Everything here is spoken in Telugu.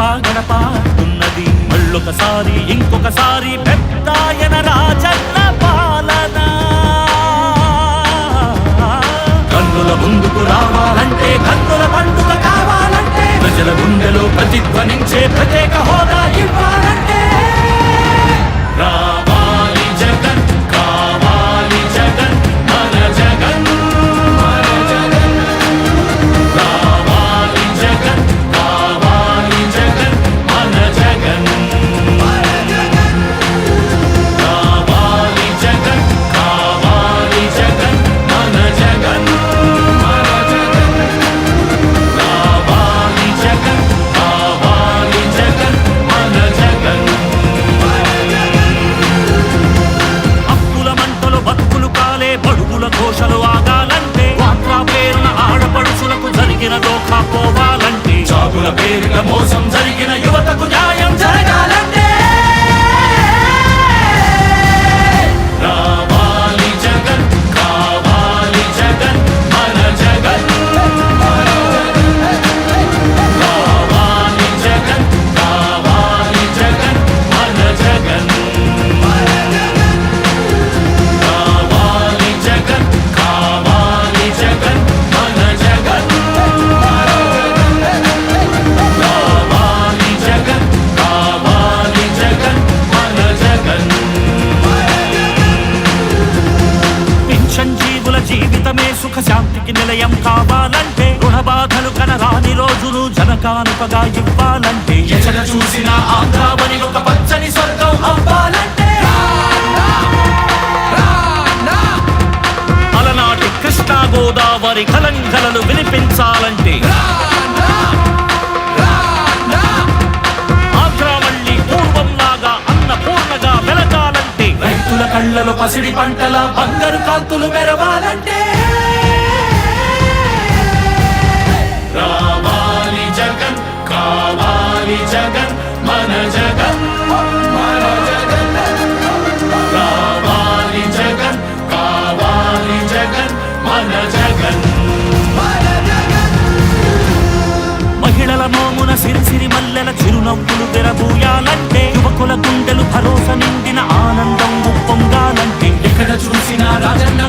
గడప గడప ఉన్నది మళ్ళొకసారి ఇంకొకసారి పెద్దాయన రాజన్న పాలన కన్నుల ముందుకు రావాలంటే కన్నుల పండుగ కావాలంటే ప్రజల గుండెలో ప్రతిధ్వనించే ప్రత్యేక హోదా ఇవ్వాలంటే రావాలి జగన్ కావాలి జగన్ మన జగన్ రావాలి జగన్ కావాలి జగన్ మన జగన్ రావాలి జగన్ కావాలి జగన్ మన జగన్ రావాలి జగన్ కావాలి జగన్ మన జగన్ అప్పుల మంటలు బతుకులు కాలే బడుగుల ఘోషలు ఆగాలంటే వాట్రా పేరున ఆడపడుచులకు జరిగిన దోఖా పోవాలంటే జాబుల పేరిట మోసం జరిగిన యువతకు న్యాయం జరగాలంటే రావాలి జగన్ కావాలి జగన్ మన జగన్ రావాలి జగన్ కావాలి జగన్ మన జగన్ రావాలి జగన్ కావాలి జగన్ మన జగన్ రావాలి జగన్ కావాలి జగన్ మన జగన్ పింఛన్ జీవుల జీవితమే సుఖ శాంతికి నిలయం కావాలంటే రుణ బాధలు కనరాని రోజులు జనకానుకగా ఇవ్వాలంటే ఎక్కడ చూసినా ఆంధ్రావని ఒక పచ్చని స్వర్గం అవ్వాలంటే అలనాటి కృష్ణా గోదావరి కలంకలలు వినిపించాలంటే ఆంధ్రా మళ్ళీ పూర్వంలాగా అన్నపూర్ణగా వెలగాలంటే రైతుల కళ్ళలో పసిడి పంటల బంగారు కాంతులు మెరవాలంటే రావాలి జగన్ కావాలి జగన్ మన జగన్ రావాలి జగన్ కావాలి జగన్ మన జగన్ మహిళల మోమున సిరిసిరి మల్లెల చిరునవ్వులు తెరబూయాలంటే యువకుల గుండెలు భరోసా నిండిన ఆనందం ఉప్పొంగాలంటే ఎక్కడ చూసినా రాజన్న